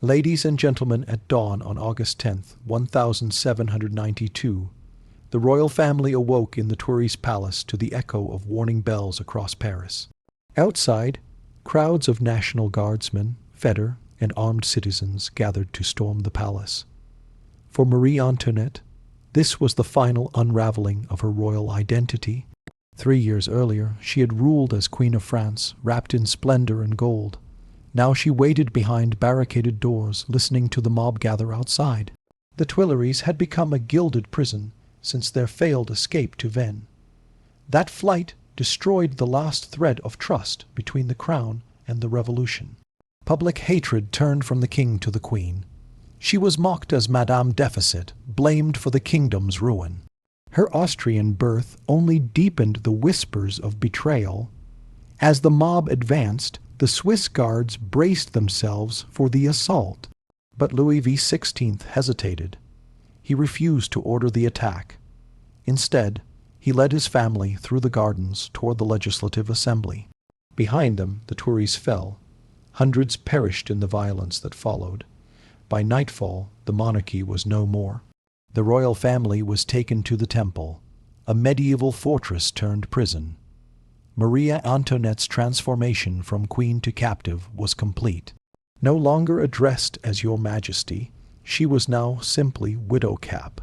Ladies and gentlemen, at dawn on August 10th, 1792, the royal family awoke in the Tuileries Palace to the echo of warning bells across Paris. Outside, crowds of National Guardsmen, feder, and armed citizens gathered to storm the palace. For Marie Antoinette, this was the final unraveling of her royal identity. 3 years earlier, she had ruled as Queen of France, wrapped in splendor and gold. Now she waited behind barricaded doors, listening to the mob gather outside. The Tuileries had become a gilded prison since their failed escape to Vennes. That flight destroyed the last thread of trust between the crown and the revolution. Public hatred turned from the king to the queen. She was mocked as Madame Deficit, blamed for the kingdom's ruin. Her Austrian birth only deepened the whispers of betrayal. As the mob advanced, the Swiss guards braced themselves for the assault. But Louis XVI hesitated. He refused to order the attack. Instead, he led his family through the gardens toward the Legislative Assembly. Behind them, the Tuileries fell. Hundreds perished in the violence that followed. By nightfall, the monarchy was no more. The royal family was taken to the Temple, a medieval fortress turned prison. Marie Antoinette's transformation from queen to captive was complete. No longer addressed as Your Majesty, she was now simply Widow Cap.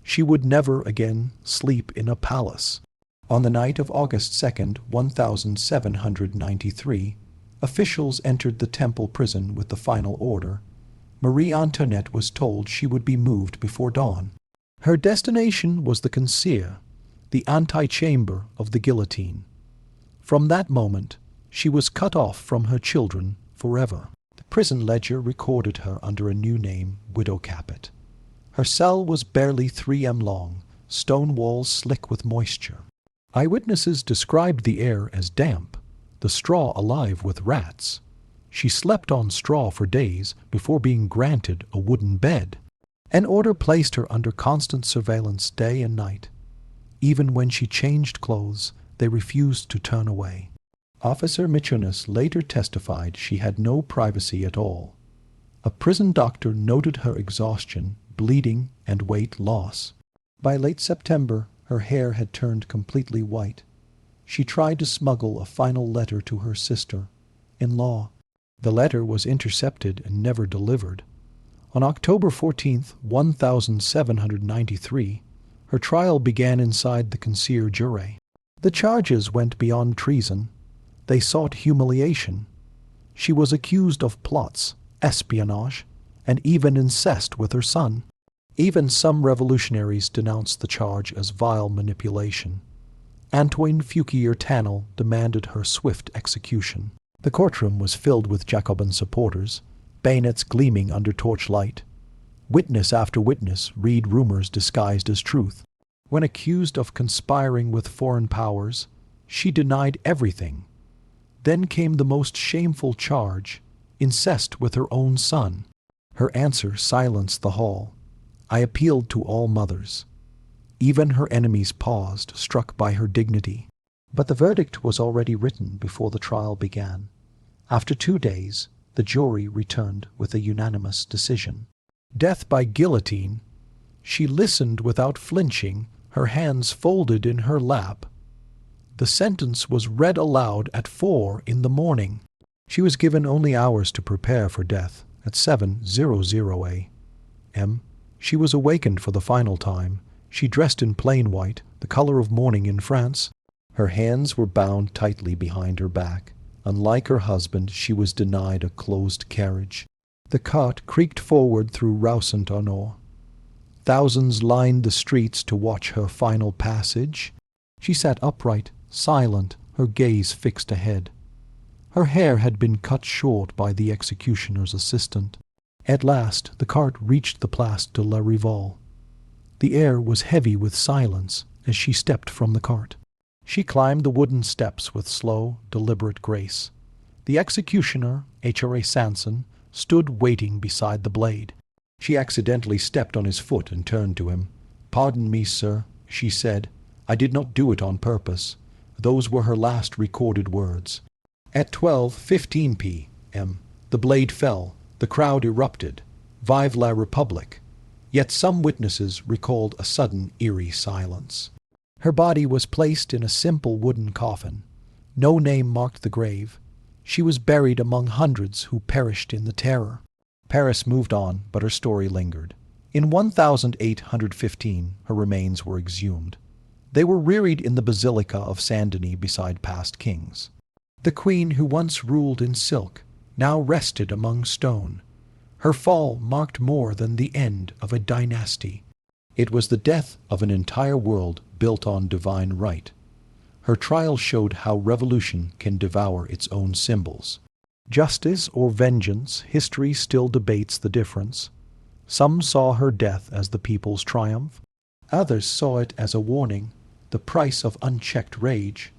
She would never again sleep in a palace. On the night of August 2nd, 1793, officials entered the Temple prison with the final order. Marie Antoinette was told she would be moved before dawn. Her destination was the Concierge, the antechamber of the guillotine. From that moment, she was cut off from her children forever. The prison ledger recorded her under a new name, Widow Capet. Her cell was barely 3 m long, stone walls slick with moisture. Eyewitnesses described the air as damp, the straw alive with rats. She slept on straw for days before being granted a wooden bed. An order placed her under constant surveillance day and night. Even when she changed clothes, they refused to turn away. Officer Michonis later testified she had no privacy at all. A prison doctor noted her exhaustion, bleeding, and weight loss. By late September, her hair had turned completely white. She tried to smuggle a final letter to her sister-in-law. The letter was intercepted and never delivered. On October 14th, 1793, her trial began inside the Conciergerie. The charges went beyond treason. They sought humiliation. She was accused of plots, espionage, and even incest with her son. Even some revolutionaries denounced the charge as vile manipulation. Antoine Fouquier-Tinel demanded her swift execution. The courtroom was filled with Jacobin supporters, bayonets gleaming under torchlight. Witness after witness read rumors disguised as truth. When accused of conspiring with foreign powers, she denied everything. Then came the most shameful charge, incest with her own son. Her answer silenced the hall. I appealed to all mothers. Even her enemies paused, struck by her dignity. But the verdict was already written before the trial began. After 2 days, the jury returned with a unanimous decision. Death by guillotine. She listened without flinching, her hands folded in her lap. The sentence was read aloud at 4 in the morning. She was given only hours to prepare for death. At 7:00 a.m., she was awakened for the final time. She dressed in plain white, the color of mourning in France. Her hands were bound tightly behind her back. Unlike her husband, she was denied a closed carriage. The cart creaked forward through Roussint-Arnoux. Thousands lined the streets to watch her final passage. She sat upright, silent, her gaze fixed ahead. Her hair had been cut short by the executioner's assistant. At last, the cart reached the Place de la Rival. The air was heavy with silence as she stepped from the cart. She climbed the wooden steps with slow, deliberate grace. The executioner, H.R.A. Sanson, stood waiting beside the blade. She accidentally stepped on his foot and turned to him. "Pardon me, sir," she said. "I did not do it on purpose." Those were her last recorded words. At 12:15 p.m., the blade fell. The crowd erupted. Vive la Republique! Yet some witnesses recalled a sudden eerie silence. Her body was placed in a simple wooden coffin. No name marked the grave. She was buried among hundreds who perished in the terror. Paris moved on, but her story lingered. In 1815, her remains were exhumed. They were reared in the Basilica of Saint Denis beside past kings. The queen who once ruled in silk now rested among stone. Her fall marked more than the end of a dynasty. It was the death of an entire world built on divine right. Her trial showed how revolution can devour its own symbols. Justice or vengeance, history still debates the difference. Some saw her death as the people's triumph. Others saw it as a warning, the price of unchecked rage.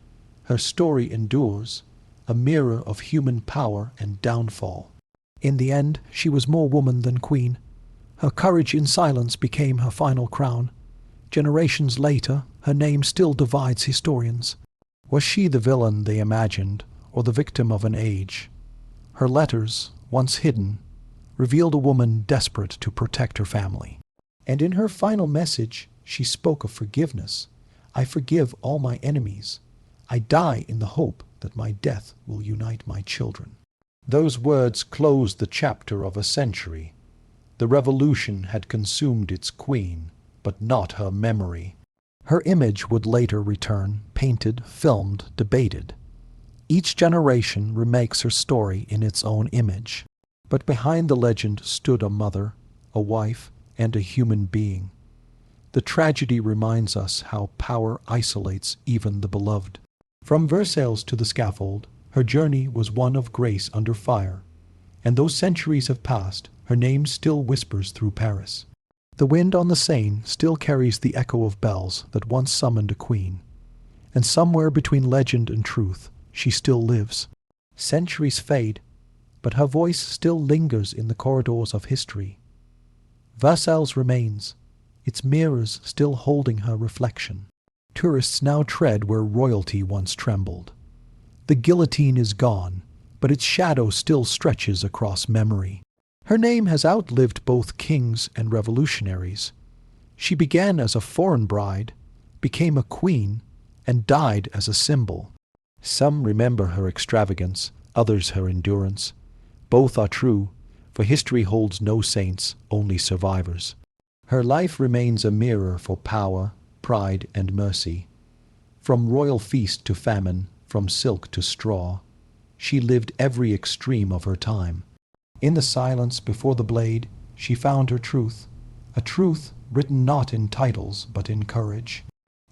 Her story endures, a mirror of human power and downfall. In the end, she was more woman than queen. Her courage in silence became her final crown. Generations later, her name still divides historians. Was she the villain they imagined, or the victim of an age? Her letters, once hidden, revealed a woman desperate to protect her family. And in her final message, she spoke of forgiveness. I forgive all my enemies. I die in the hope that my death will unite my children. Those words closed the chapter of a century. The revolution had consumed its queen, but not her memory. Her image would later return, painted, filmed, debated. Each generation remakes her story in its own image. But behind the legend stood a mother, a wife, and a human being. The tragedy reminds us how power isolates even the beloved. From Versailles to the scaffold, her journey was one of grace under fire. And though centuries have passed, her name still whispers through Paris. The wind on the Seine still carries the echo of bells that once summoned a queen. And somewhere between legend and truth, she still lives. Centuries fade, but her voice still lingers in the corridors of history. Versailles remains, its mirrors still holding her reflection. Tourists now tread where royalty once trembled. The guillotine is gone, but its shadow still stretches across memory. Her name has outlived both kings and revolutionaries. She began as a foreign bride, became a queen, and died as a symbol. Some remember her extravagance, others her endurance. Both are true, for history holds no saints, only survivors. Her life remains a mirror for power, pride, and mercy. From royal feast to famine, from silk to straw, she lived every extreme of her time. In the silence before the blade, she found her truth, a truth written not in titles but in courage.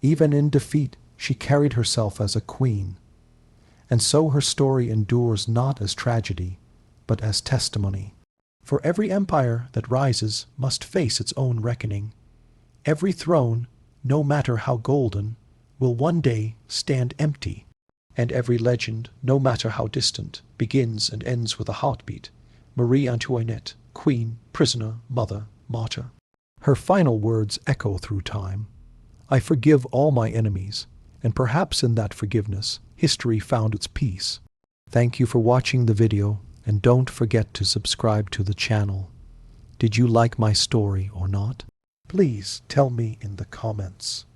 Even in defeat, she carried herself as a queen. And so her story endures not as tragedy, but as testimony. For every empire that rises must face its own reckoning. Every throne, no matter how golden, will one day stand empty. And every legend, no matter how distant, begins and ends with a heartbeat. Marie Antoinette, queen, prisoner, mother, martyr. Her final words echo through time. I forgive all my enemies, and perhaps in that forgiveness, history found its peace. Thank you for watching the video, and don't forget to subscribe to the channel. Did you like my story or not? Please tell me in the comments.